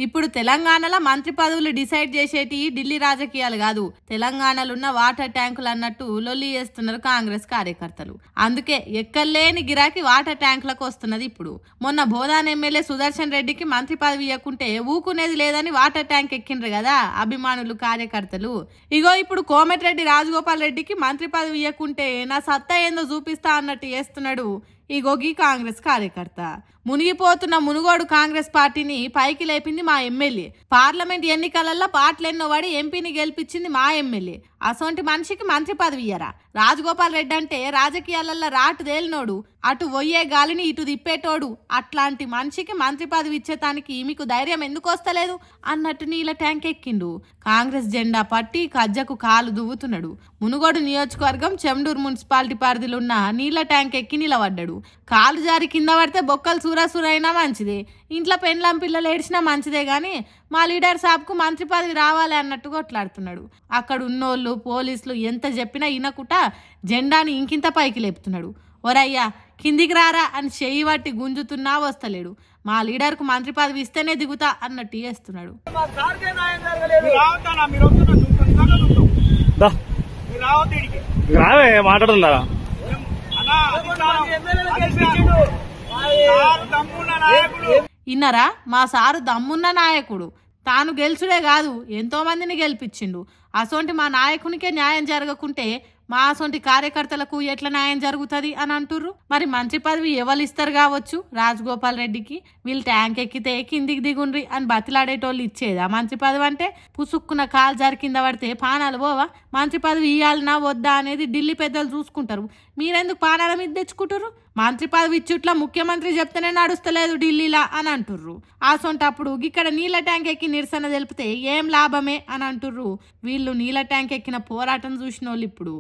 ఇప్పుడు తెలంగాణలో మంత్రి పదవులు డిసైడ్ చేసేటి ఢిల్లీ రాజకీయాలు కాదు, తెలంగాణలో ఉన్న వాటర్ ట్యాంకులు అన్నట్టు లొల్లి చేస్తున్నారు కాంగ్రెస్ కార్యకర్తలు. అందుకే ఎక్కలేని గిరాకీ వాటర్ ట్యాంకులకు వస్తున్నది. ఇప్పుడు మొన్న బోధాన్ ఎమ్మెల్యే సుదర్శన్ రెడ్డికి మంత్రి పదవి ఇవ్వకుంటే ఊకునేది లేదని వాటర్ ట్యాంక్ ఎక్కిండ్రు కదా అభిమానులు కార్యకర్తలు. ఇగో ఇప్పుడు కోమటిరెడ్డి రాజగోపాల్ రెడ్డికి మంత్రి పదవి ఇవ్వకుంటే నా సత్తా ఏందో చూపిస్తా అన్నట్టు చేస్తున్నాడు ఇగోగి కాంగ్రెస్ కార్యకర్త. మునిగిపోతున్న మునుగోడు కాంగ్రెస్ పార్టీని పైకి లేపింది మా ఎమ్మెల్యే. పార్లమెంట్ ఎన్నికలలో పాటలెన్నో వాడి ఎంపీని గెలిపించింది మా ఎమ్మెల్యే. అసొంటి మనిషికి మంత్రి పదవి ఇయ్యరా? రాజగోపాల్ రెడ్డి అంటే రాజకీయాలలో రాటు తేలినోడు, అటు పోయే గాలిని ఇటు తిప్పేటోడు. అట్లాంటి మనిషికి మంత్రి పదవి ఇచ్చేతానికి మీకు ధైర్యం ఎందుకు వస్తలేదు అన్నట్టు నీళ్ళ ట్యాంక్ ఎక్కిండు. కాంగ్రెస్ జెండా పట్టి కజ్జకు కాలు దువ్వుతున్నాడు. మునుగోడు నియోజకవర్గం చెండూరు మున్సిపాలిటీ పరిధిలో ఉన్న నీళ్ళ ట్యాంక్ ఎక్కి నిలబడ్డాడు. కాలు జారి కింద పడితే బొక్కలు సూరాసూరైనా మంచిదే, ఇంట్లో పెండ్లం పిల్లలు ఏడ్చినా మంచిదే గాని మా లీడర్ సాబ్కు మంత్రి పదవి రావాలి అన్నట్టు కొట్లాడుతున్నాడు. అక్కడ ఉన్నోళ్ళు పోలీసులు ఎంత చెప్పినా ఇనకుట జెండాని ఇంకింత పైకి లేపుతున్నాడు. ఒరయ్యా కిందికి రారా అని చెయ్యి పట్టి గుంజుతున్నా వస్తలేడు. మా లీడర్ కు మంత్రి పదవి ఇస్తేనే దిగుతా అన్నట్టు చేస్తున్నాడు. మాట్లాడుతున్నారా? ఇన్నరా, మా సారు దమ్మున్న నాయకుడు. తాను గెలుచుడే కాదు ఎంతో మందిని గెలిపించిండు. అసొంటి మా నాయకునికే న్యాయం జరగకుంటే మా అసొంటి కార్యకర్తలకు ఎట్లా న్యాయం జరుగుతుంది అని అంటుర్రు. మరి మంత్రి పదవి ఎవరు ఇస్తారు కావచ్చు రాజగోపాల్ రెడ్డికి? వీళ్ళు ట్యాంక్ ఎక్కితే కిందికి దిగుండ్రి అని బతిలాడేటోళ్ళు ఇచ్చేదా మంత్రి పదవి? అంటే పుసుక్కున్న కాలు జారి కింద పడితే పానాలు పోవా? మంత్రి పదవి ఇవ్వాలనా వద్దా అనేది ఢిల్లీ పెద్దలు చూసుకుంటారు. మీరెందుకు పానాల మీద తెచ్చుకుంటారు? మంత్రి పదవి ఇచ్చుట్లా ముఖ్యమంత్రి చెప్తేనే నడుస్తలేదు ఢిల్లీలా అని అంటుర్రు. అసొంటప్పుడు ఇక్కడ నీళ్ళ ట్యాంక్ ఎక్కి నిరసన తెలిపితే ఏం లాభమే అని అంటుర్రు. వీళ్ళు నీళ్ళ ట్యాంక్ ఎక్కిన పోరాటం చూసిన వాళ్ళు ఇప్పుడు.